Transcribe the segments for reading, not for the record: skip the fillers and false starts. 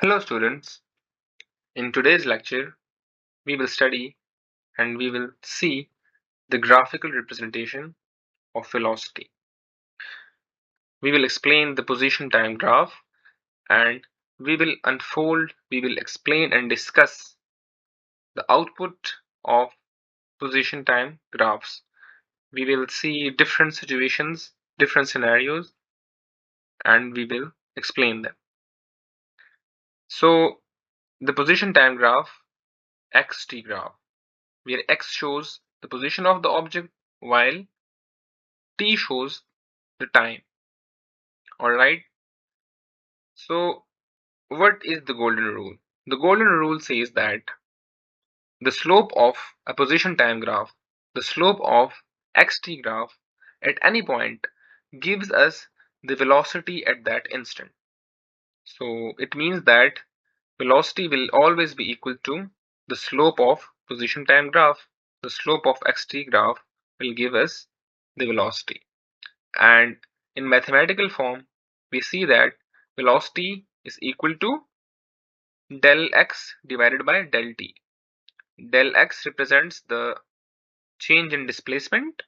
Hello students, in today's lecture we will study and we will see the graphical representation of velocity. We will explain the position time graph and we will explain and discuss the output of position time graphs. We will see different situations, different scenarios, and we will explain them. So the position time graph, xt graph, where x shows the position of the object while t shows the time. Alright, so what is the golden rule? The golden rule says that the slope of a position time graph, the slope of xt graph at any point gives us the velocity at that instant. So it means that velocity will always be equal to the slope of position time graph. The slope of xt graph will give us the velocity. And in mathematical form, we see that velocity is equal to del x divided by del t. Del x represents the change in displacement,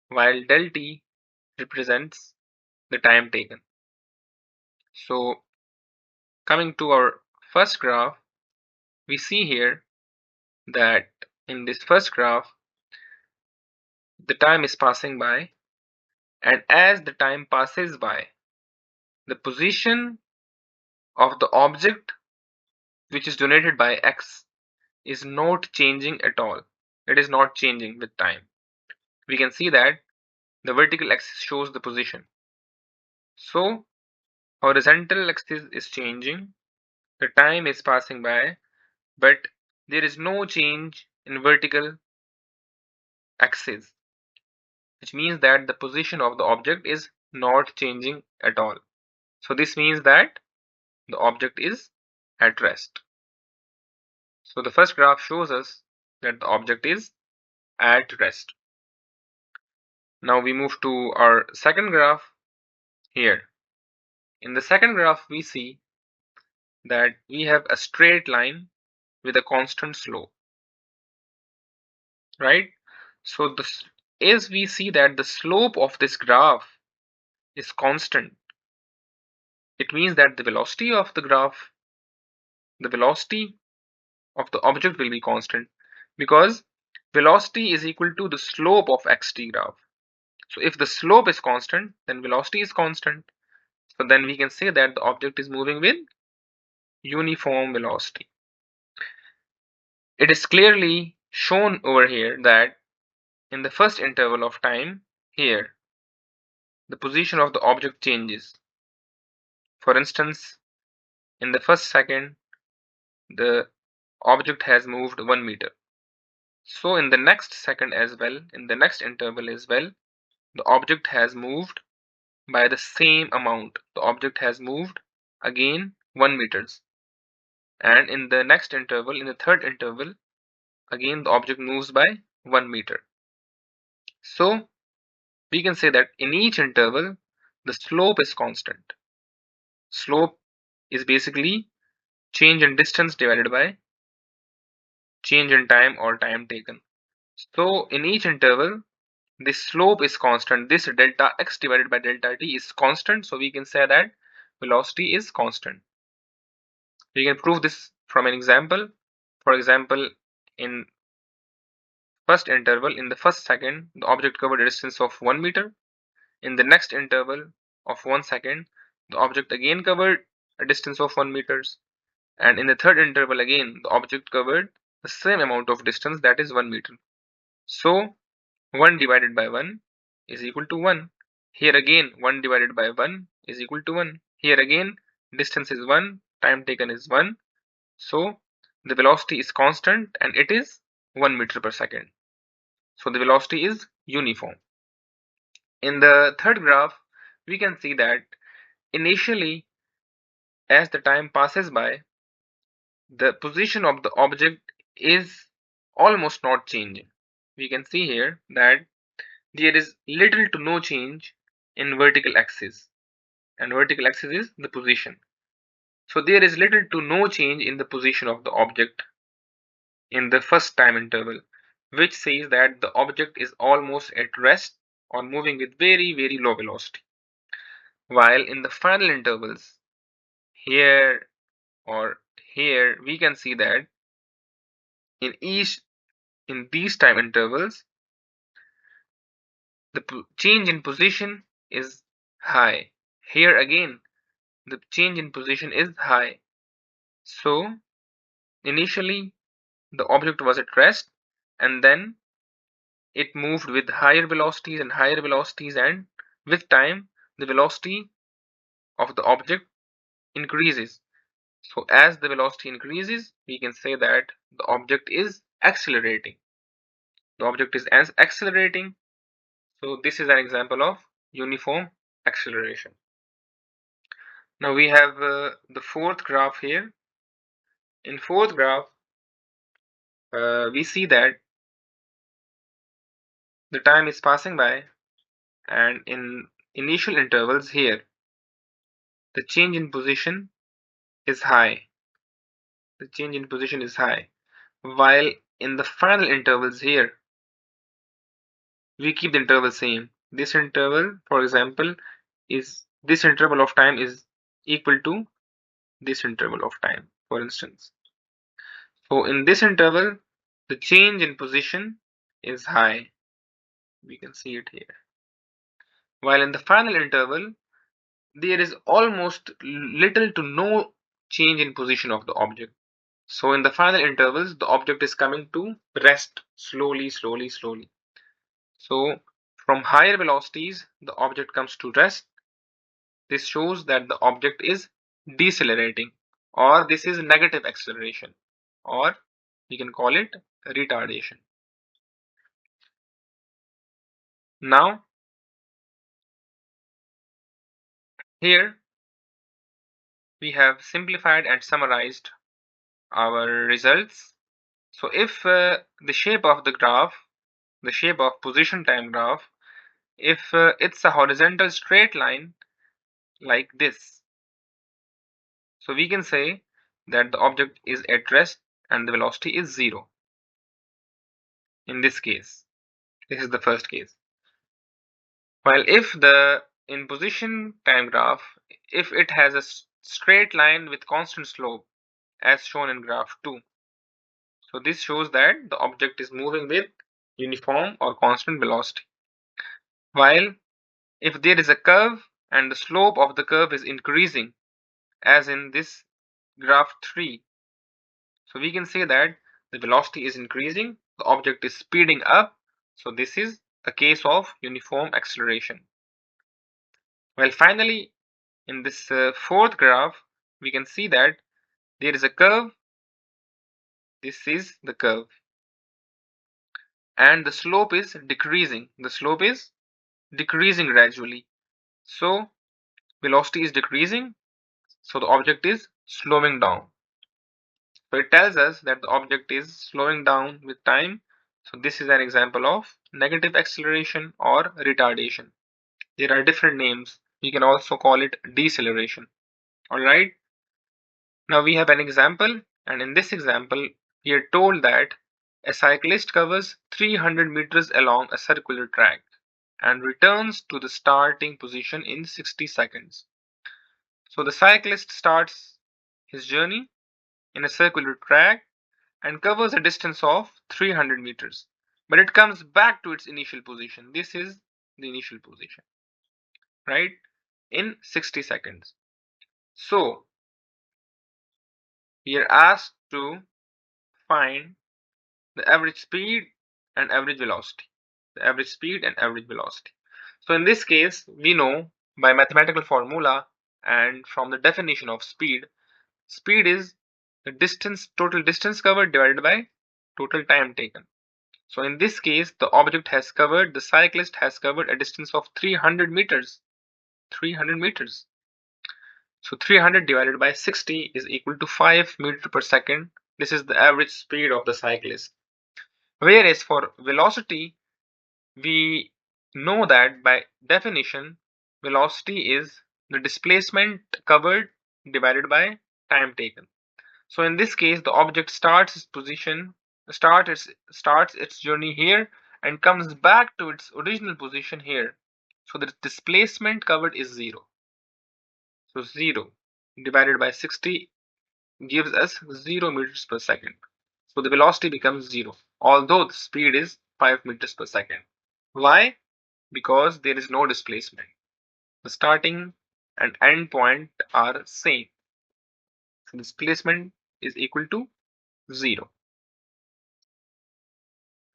while del t represents the time taken. So, coming to our first graph, we see here that in this first graph, the time is passing by, and as the time passes by, the position of the object which is donated by x is not changing at all. It is not changing with time. We can see that the vertical axis shows the position. So horizontal axis is changing, the time is passing by, but there is no change in vertical axis, which means that the position of the object is not changing at all. So this means that the object is at rest. So the first graph shows us that the object is at rest. Now we move to our second graph here. In the second graph, we see that we have a straight line with a constant slope, right? So as we see that the slope of this graph is constant, it means that the velocity of the graph, the velocity of the object will be constant, because velocity is equal to the slope of xt graph. So if the slope is constant, then velocity is constant. So then we can say that the object is moving with uniform velocity. It is clearly shown over here that in the first interval of time here, the position of the object changes. For instance, in the first second, the object has moved 1 meter. So in the next second as well, in the next interval as well, the object has moved by the same amount. The object has moved again 1 meters. And in the next interval, in the third interval, again the object moves by 1 meter. So we can say that in each interval, the slope is constant. Slope is basically change in distance divided by change in time or time taken. So in each interval, this slope is constant. This delta x divided by delta t is constant. So we can say that velocity is constant. We can prove this from an example. For example, in first interval, in the first second, the object covered a distance of 1 meter. In the next interval of 1 second, the object again covered a distance of 1 meters. And in the third interval again, the object covered the same amount of distance, that is 1 meter. So 1 divided by 1 is equal to 1. Here again 1 divided by 1 is equal to 1. Here again distance is 1, time taken is 1. So the velocity is constant and it is 1 meter per second. So the velocity is uniform. In the third graph, we can see that initially, as the time passes by, the position of the object is almost not changing. We can see here that there is little to no change in vertical axis, and vertical axis is the position. So there is little to no change in the position of the object in the first time interval, which says that the object is almost at rest or moving with very, very low velocity. While in the final intervals, here or here, we can see that in these time intervals, the change in position is high. Here again, the change in position is high. So initially, the object was at rest, and then it moved with higher velocities and higher velocities, and with time the velocity of the object increases. So as the velocity increases, we can say that the object is accelerating. The object is accelerating. So this is an example of uniform acceleration. Now we have the fourth graph here. In fourth graph, we see that the time is passing by, and in initial intervals here, the change in position is high. The change in position is high. While in the final intervals here, we keep the interval same. This interval, for example, is this interval of time is equal to this interval of time, for instance. So in this interval, the change in position is high. We can see it here. While in the final interval, there is almost little to no change in position of the object. So in the final intervals, the object is coming to rest slowly, slowly, slowly. So from higher velocities, the object comes to rest. This shows that the object is decelerating, or this is negative acceleration, or we can call it retardation. Now, here we have simplified and summarized our results. So if the shape of the graph, the shape of position time graph, if it's a horizontal straight line like this, so we can say that the object is at rest and the velocity is 0. In this case, this is the first case. While if the in position time graph, if it has a straight line with constant slope as shown in graph 2, so this shows that the object is moving with uniform or constant velocity. While if there is a curve and the slope of the curve is increasing, as in this graph 3, so we can say that the velocity is increasing, the object is speeding up, so this is a case of uniform acceleration. Well, finally, in this fourth graph, we can see that there is a curve, this is the curve, and the slope is decreasing. The slope is decreasing gradually. So velocity is decreasing, so the object is slowing down. So it tells us that the object is slowing down with time. So this is an example of negative acceleration or retardation. There are different names. We can also call it deceleration. Alright. Now we have an example, and in this example, we are told that a cyclist covers 300 meters along a circular track and returns to the starting position in 60 seconds. So the cyclist starts his journey in a circular track and covers a distance of 300 meters, but it comes back to its initial position. This is the initial position, right? In 60 seconds. So we are asked to find the average speed and average velocity. The average speed and average velocity. So in this case, we know by mathematical formula and from the definition of speed, speed is the distance, total distance covered divided by total time taken. So in this case, the cyclist has covered a distance of 300 meters. 300 meters. So 300 divided by 60 is equal to 5 meters per second. This is the average speed of the cyclist. Whereas for velocity, we know that by definition, velocity is the displacement covered divided by time taken. So in this case, the object starts its journey here and comes back to its original position here. So the displacement covered is 0. So 0 divided by 60 gives us 0 meters per second. So the velocity becomes 0, although the speed is 5 meters per second. Why? Because there is no displacement. The starting and end point are same. So displacement is equal to 0.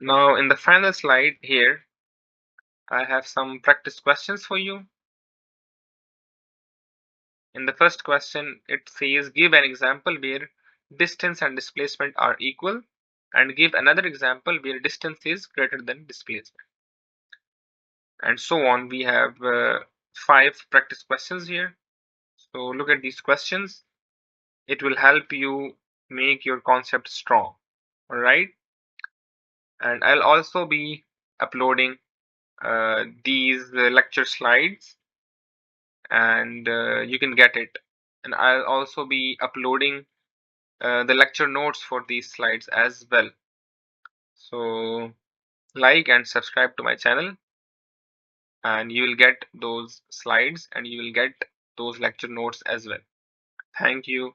Now in the final slide here, I have some practice questions for you. In the first question, it says give an example where distance and displacement are equal, and give another example where distance is greater than displacement. And so on. We have 5 practice questions here. So look at these questions. It will help you make your concept strong. All right. And I'll also be uploading these lecture slides, and you can get it. And I'll also be uploading the lecture notes for these slides as well. So like and subscribe to my channel, and you will get those slides and you will get those lecture notes as well. Thank you.